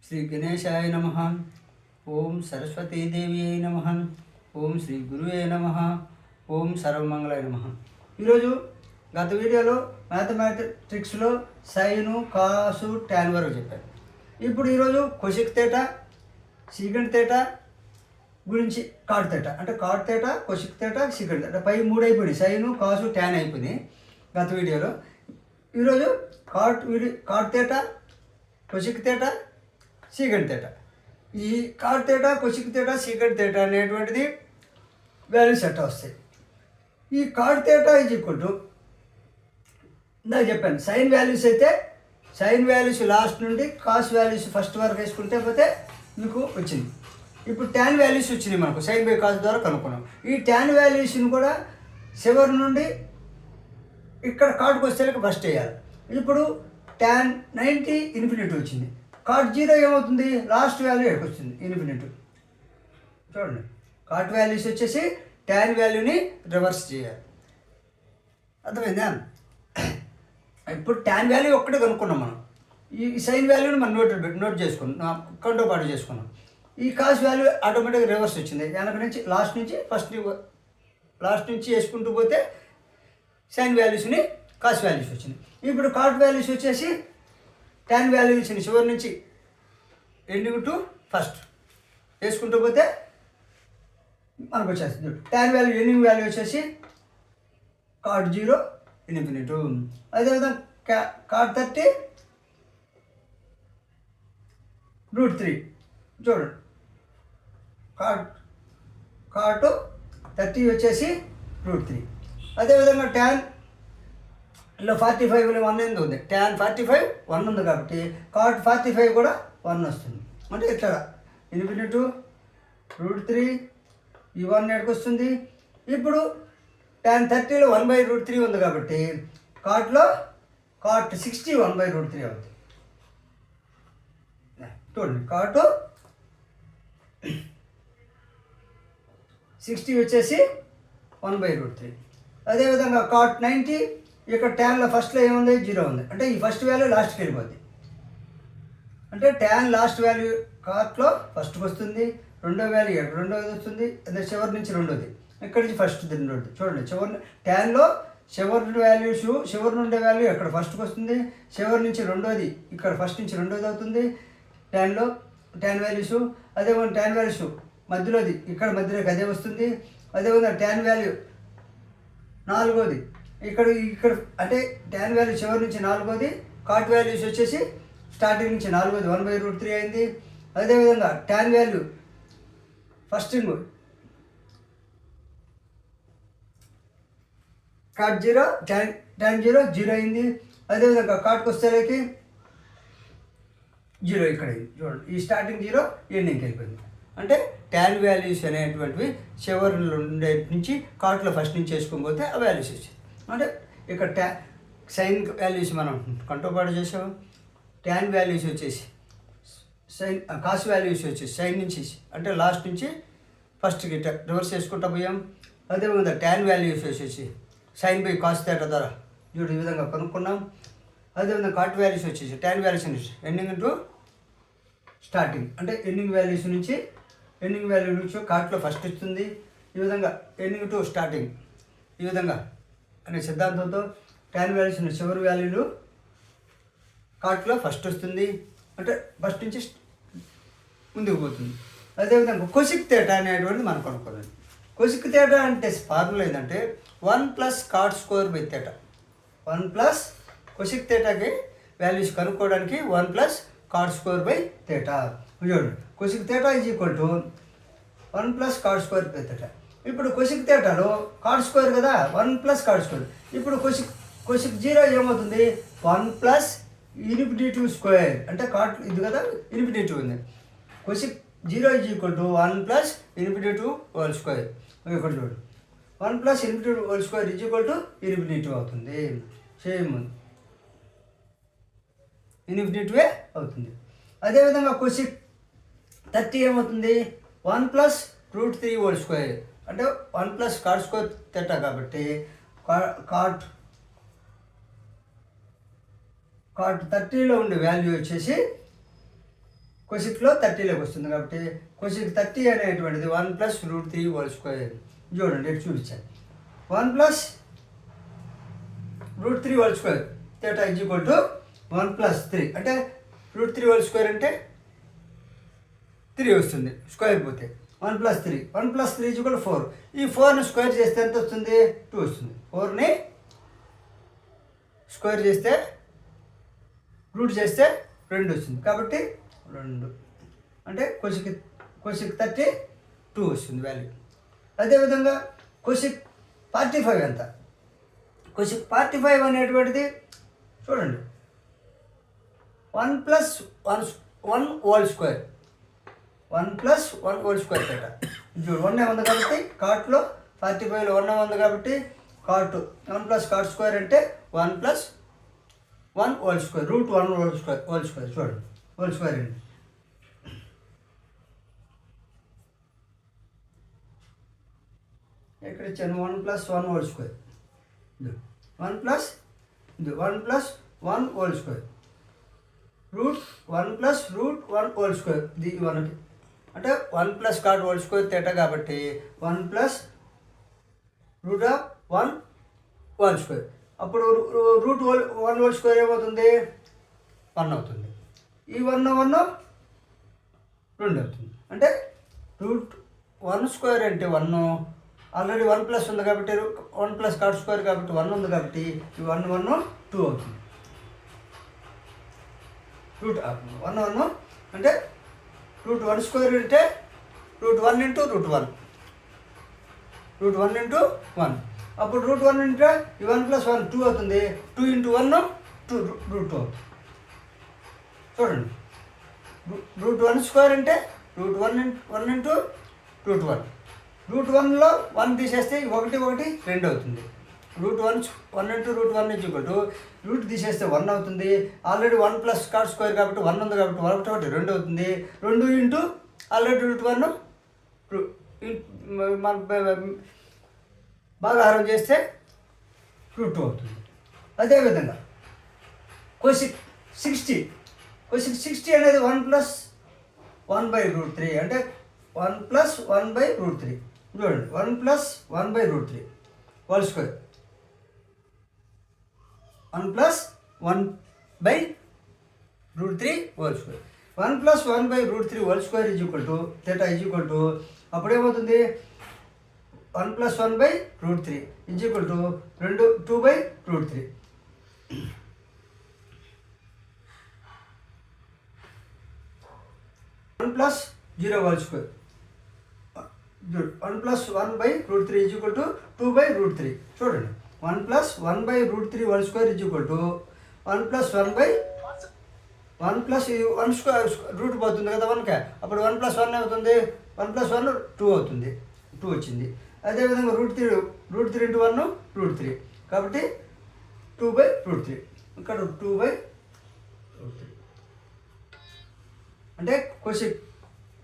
శ్రీ గణేశాయ నమః. ఓం సరస్వతీదేవ్యై నమః. ఓం శ్రీ గురువే నమః. ఓం సర్వమంగళాయ నమః. ఈరోజు గత వీడియోలో మ్యాథమెటిక్స్లో సైను కాసు టాన్ వరకు చెప్పాను. ఇప్పుడు ఈరోజు కొసెక్ తేటా, సీకండ్ తేటా గురించి కాట్ తేటా, అంటే cot theta, cosec theta, secant theta, పై మూడు అయిపోయినాయి. సైను కాసు టాన్ అయిపోయినాయి గత వీడియోలో. ఈరోజు cot theta, cosec theta, secant theta. ఈ cot theta, cosec theta, secant theta అనేటువంటిది వాల్యూస్ ఎట్లా వస్తాయి. ఈ cot theta is equal to ఇందాక చెప్పాను, సైన్ వాల్యూస్ అయితే సైన్ వాల్యూస్ లాస్ట్ నుండి కాస్ వాల్యూస్ ఫస్ట్ వరకు వేసుకుంటే పోతే మీకు వచ్చింది. ఇప్పుడు ట్యాన్ వాల్యూస్ వచ్చినాయి మనకు, సైన్ బై కాస్ ద్వారా కనుక్కున్నాం. ఈ ట్యాన్ వాల్యూస్ని కూడా చివరి నుండి ఇక్కడ కాట్కి వస్తే ఫస్ట్ వేయాలి. ఇప్పుడు ట్యాన్ 90 ఇన్ఫినిటీ వచ్చింది. కాట్ 0 ఏమవుతుంది, లాస్ట్ వాల్యూ ఎక్కడికి వస్తుంది, ఇన్ఫినిటీ. చూడండి, కాట్ వాల్యూస్ వచ్చేసి ట్యాన్ వాల్యూని రివర్స్ చేయాలి. అర్థమైందా? ఇప్పుడు ట్యాన్ వాల్యూ ఒక్కటే కనుక్కున్నాం మనం. ఈ సైన్ వాల్యూని మనం నోట్ చేసుకున్నాం, కంటో పాటు చేసుకున్నాం. ఈ కాస్ వాల్యూ ఆటోమేటిక్గా రివర్స్ వచ్చింది. వెనక నుంచి లాస్ట్ నుంచి వేసుకుంటూ పోతే సైన్ వాల్యూస్ని కాస్ వాల్యూస్ వచ్చినాయి. ఇప్పుడు కాట్ వాల్యూస్ వచ్చేసి ట్యాన్ వాల్యూ ఇచ్చింది. చివరి నుంచి ఎండింగ్ టు ఫస్ట్ వేసుకుంటూ పోతే మనకు వచ్చేస్తుంది. ట్యాన్ వాల్యూ ఎండింగ్ వాల్యూ వచ్చేసి కాట్ 0 ఇన్ఫినిటీ. అదేవిధంగా కాట్ 30 √3. చూడండి, కాటు 30 వచ్చేసి √3. అదేవిధంగా ట్యాన్ ఇలా 45 1 ఎందుకు ఉంది, ట్యాన్ 45 1 ఉంది కాబట్టి కాట్ 45 కూడా 1 వస్తుంది. అంటే ఇట్లా ఇన్ఫినిటీ √3 ఈ 1 ఎక్కడికి వస్తుంది. ఇప్పుడు ట్యాన్ 30లో 1/√3 ఉంది కాబట్టి కాట్ 60 1/√3 అవుతుంది. చూడండి, కాటు 60 వచ్చేసి 1/√3. అదేవిధంగా కాట్ 90 ఇక్కడ ట్యాన్లో ఫస్ట్లో ఏముంది, 0 ఉంది. అంటే ఈ ఫస్ట్ వాల్యూ లాస్ట్కి వెళ్ళిపోద్ది. అంటే ట్యాన్ లాస్ట్ వాల్యూ కాట్లో ఫస్ట్కి వస్తుంది, రెండో వాల్యూ రెండోది వస్తుంది, అదే చివరి నుంచి రెండోది, ఇక్కడి నుంచి ఫస్ట్ రెండోది. చూడండి, ట్యాన్లో చివరి నుండే వాల్యూ ఎక్కడ ఫస్ట్కి వస్తుంది, చివరి నుంచి రెండోది ఇక్కడ ఫస్ట్ నుంచి రెండోది అవుతుంది ట్యాన్ వాల్యూస్. అదేవిధంగా ట్యాన్ వాల్యూస్ మధ్యలోది ఇక్కడ మధ్యలోకి అదే వస్తుంది. అదేవిధంగా ట్యాన్ వాల్యూ నాలుగోది ఇక్కడ అంటే ట్యాన్ వాల్యూ చివరి నుంచి నాలుగోది. కాట్ వాల్యూస్ వచ్చేసి స్టార్టింగ్ నుంచి నాలుగోది 1/√3 అయింది. అదేవిధంగా tan value first cot 0 tan 0 అయింది. అదేవిధంగా కాట్కి వస్తేకి 0 ఇక్కడ అయింది. చూడండి, ఈ స్టార్టింగ్ 0 ఎండింగ్కి వెళ్ళిపోయింది. అంటే ట్యాన్ వాల్యూస్ అనేటువంటివి చివరి నుంచి కాట్లో ఫస్ట్ నుంచి వేసుకోకపోతే ఆ వాల్యూస్ వచ్చాయి. అంటే ఇక్కడ సైన్ వాల్యూస్ మనం కంటోపాటు చేసాము. ట్యాన్ వాల్యూస్ వచ్చేసి కాస్ వాల్యూస్ వచ్చేసి సైన్ నుంచి అంటే లాస్ట్ నుంచి ఫస్ట్కి రివర్స్ చేసుకుంటూ పోయాం. అదేవిధంగా ట్యాన్ వాల్యూస్ వచ్చేసి సైన్ బై కాస్ తేటా ద్వారా చూడు ఈ విధంగా కనుక్కున్నాం. అదేవిధంగా కాట్ వాల్యూస్ వచ్చేసి ట్యాన్ వాల్యూస్ నుంచి ఎండింగ్ టు స్టార్టింగ్, అంటే ఎండింగ్ వాల్యూ నుంచి కాట్లో ఫస్ట్ వస్తుంది. ఈ విధంగా ఎండింగ్ టు స్టార్టింగ్ ఈ విధంగా అనే సిద్ధాంతంతో ట్యాన్ వాల్యూస్ చివరి వాల్యూలు కాట్లో ఫస్ట్ వస్తుంది, అంటే ఫస్ట్ నుంచి ముందుకు పోతుంది. అదేవిధంగా కొసెక్ తేటా అనేటువంటిది మనం కనుక్కోవాలి. కొసెక్ తేటా అంటే ఫార్ములా ఏంటంటే 1 + cot square by theta. 1 cosec తేటాకి వాల్యూస్ కనుక్కోవడానికి 1 కాట్ స్క్వేర్ బై తేటా. చూడండి, cosec theta is equal to 1 cot square by theta. ఇప్పుడు కొసెక్ తేటాలో కాట్ స్క్వేర్ కదా, 1 కాట్ స్క్వేర్. ఇప్పుడు కొసెక్ 0 ఏమవుతుంది, 1 ఇన్ఫినిటీ స్క్వేర్. అంటే కాట్ ఇది కదా, ఇన్ఫినిటీ ఉంది. Cosec 0 is equal to 1 infinity whole square. ఇక్కడ చూడు, 1 infinity whole square is equal to infinity అవుతుంది. సేమ్ ఇన్ఫినిటీవే అవుతుంది. అదేవిధంగా కొసెక్ 30 ఏమవుతుంది, 1 √3 హోల్ స్క్వేర్. అంటే 1 కాట్ స్క్వేర్ తేటా కాబట్టి కాట్ 30లో ఉండే వాల్యూ వచ్చేసి కొసిక్లో 30లోకి వస్తుంది కాబట్టి కొసిక్ 30 అనేటువంటిది 1+√3² చూడండి ఇటు చూపించాను. 1+√3² θ = 1+3 అంటే √3² అంటే 3 వస్తుంది స్క్వేర్ పోతే 1+3 = 4. ఈ 4ని స్క్వేర్ చేస్తే ఎంత వస్తుంది? 2 వస్తుంది. 4ని స్క్వేర్ చేస్తే రూట్ చేస్తే 2 వస్తుంది కాబట్టి 2 అంటే కొసిక్ 32 వస్తుంది వాల్యూ. అదేవిధంగా కొసిక్ 45 ఎంత? కొసిక్ 45 అనేటువంటిది చూడండి 1+1² 1+1² θ. ఇప్పుడు 1 ఉంది కాబట్టి కాట్లో 45లో 1 ఉంది కాబట్టి కాట్ 1+cot² అంటే 1+1² √1² చూడండి √1² అండి. ఎక్కడ ఇచ్చాను? 1+1² 1+1² √1+√1² ఇది మనకి అంటే 1+cot² θ కాబట్టి 1+√1² అప్పుడు √1² ఏమవుతుంది? 1 అవుతుంది. ఈ 1 2 అవుతుంది అంటే √1² అంటే 1 ఆల్రెడీ 1+ ఉంది కాబట్టి 1+cot² కాబట్టి 1 ఉంది కాబట్టి ఈ 1 2 అవుతుంది. 1 అంటే √1² అంటే √1 × √1 √1 అప్పుడు √1 అంటే ఈ 1+1 2 అవుతుంది. 2 × 1 2 √2 అవుతుంది. చూడండి √1² అంటే √1 × √1 √1లో 1 తీసేస్తే 1 1 2 అవుతుంది. √1 × √1 రూట్ తీసేస్తే 1 అవుతుంది. ఆల్రెడీ 1+cot² కాబట్టి 1 ఉంది కాబట్టి 1 2 అవుతుంది. 2 ఇంటూ ఆల్రెడీ √1 మన భాగాహారం చేస్తే √2 అవుతుంది. అదేవిధంగా కొసిక్ 60 అనేది 1+1/√3 అంటే 1+1/√3 చూడండి 1+1/√3² 1+1/√3² θ అప్పుడేమవుతుంది? 1+1/√3 2/√3 1+0² 1+1/√3 2/√3 చూడండి 1+1/√3² 1+1 రూట్ పోతుంది కదా 1కి అప్పుడు 1+1 అవుతుంది. 1+1 2 అవుతుంది. 2 వచ్చింది. అదేవిధంగా √3 × 1 √3 కాబట్టి 2/√3 ఇక్కడ 2/√3 అంటే కొసిక్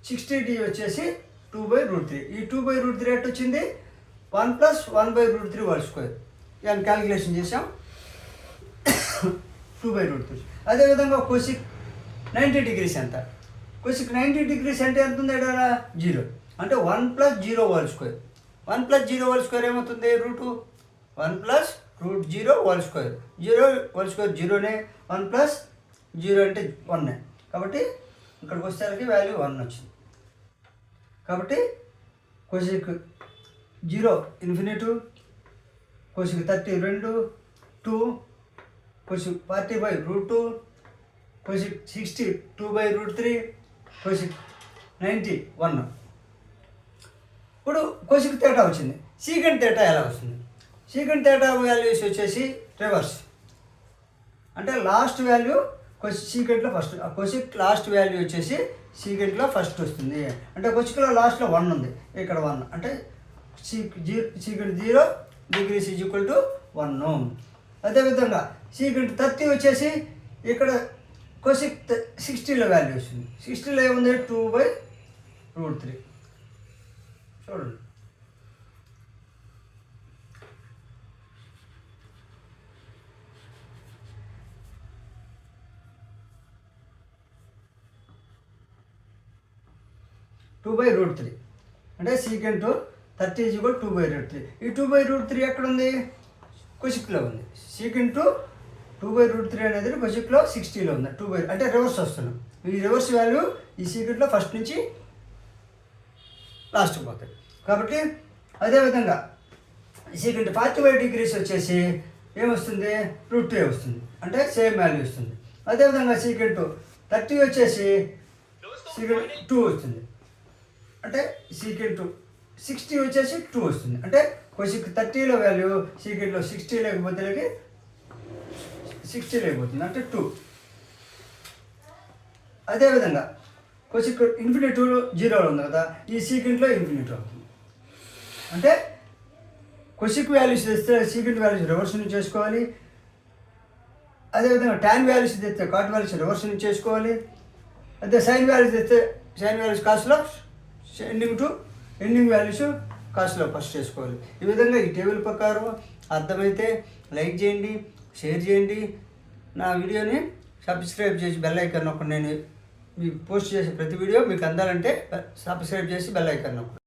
60D వచ్చేసి 2/√3. ఈ 2/√3 ఎట్ వచ్చింది 1+1/√3² దాన్ని క్యాలిక్యులేషన్ చేసాం 2/√3. అదేవిధంగా కొసిక్ 90 degrees ఎంత? కొసిక్ 90 degrees అంటే ఎంత ఉంది? 0 అంటే 1+0² 1+0² ఏమవుతుంది? √1+√0² 0² 0నే 1+0 అంటే 1 కాబట్టి ఇక్కడికి వచ్చేసరికి వాల్యూ 1 వచ్చింది. కాబట్టి కొసిక్ 0 ఇన్ఫినిటివ్, కొసిక్ 30 2, కొసిక్ 45 √2, కొసిక్ 60 2/√3, కొసిక్ 90 1. ఇప్పుడు కొసిక్ θ వచ్చింది. సీకెంట్ θ ఎలా వస్తుంది? సీకెంట్ θ వాల్యూస్ వచ్చేసి రివర్స్ అంటే లాస్ట్ వాల్యూ సీకెంట్లో ఫస్ట్. కొసిక్ లాస్ట్ వాల్యూ వచ్చేసి సీకెంట్లో ఫస్ట్ వస్తుంది. అంటే కొసిక్లో లాస్ట్లో 1 ఉంది, ఇక్కడ 1 అంటే సీకెంట్ 0 degrees = 1. అదేవిధంగా సీకెంట్ 30 వచ్చేసి ఇక్కడ కొసిక్ 60లో వాల్యూ వస్తుంది. 60లో ఏముంది? 2/√3 చూడండి. 2/√3 అంటే సీకెంట్ 30 = 2/√3. ఈ 2/√3 ఎక్కడ ఉంది? కొసిక్లో ఉంది. సీకెంట్ 2/√3 అనేది కొసిక్లో 60లో ఉంది. అంటే రివర్స్ వస్తున్నాం. ఈ రివర్స్ వాల్యూ ఈ సీకెంట్లో ఫస్ట్ నుంచి లాస్ట్కి పోతాయి. కాబట్టి అదేవిధంగా సీకెంట్ 45 degrees వచ్చేసి ఏమొస్తుంది? √2 వస్తుంది. అంటే సేమ్ వాల్యూ వస్తుంది. అదేవిధంగా సీకెంట్ 30 వచ్చేసి సీకెంట్ 2 వస్తుంది. అంటే సీకెంట్ 60 వచ్చేసి 2 వస్తుంది. అంటే కొసిక్ 30లో వాల్యూ సీకెంట్లో 60 లేకపోతే 60 లేకపోతుంది అంటే 2. అదేవిధంగా కొసిక్ ఇన్ఫినిటీ 0లో ఉంది కదా, ఈ సీకెంట్లో ఇన్ఫినిటీ అవుతుంది. అంటే కొసిక్ వాల్యూస్ తెస్తే సీకెంట్ వాల్యూస్ రివర్స్ నుంచి చేసుకోవాలి. అదేవిధంగా ట్యాన్ వాల్యూస్ తెస్తే కాట్ వాల్యూస్ రివర్స్ నుంచి చేసుకోవాలి. అదే సైన్ వాల్యూస్ తెస్తే సైన్ వాల్యూస్ కాస్ట్లో ఎండింగ్ వాల్యూస్ కాస్ట్లో ఫస్ట్ చేసుకోవాలి. ఈ విధంగా ఈ టేబుల్ ప్రకారం అర్థమైతే లైక్ చేయండి, షేర్ చేయండి. నా వీడియోని సబ్స్క్రైబ్ చేసి బెల్ ఐకాన్ నొక్కండి. నేను మీకు పోస్ట్ చేసే ప్రతి వీడియో మీకు అందాలంటే సబ్స్క్రైబ్ చేసి బెల్ ఐకాన్ నొక్కండి.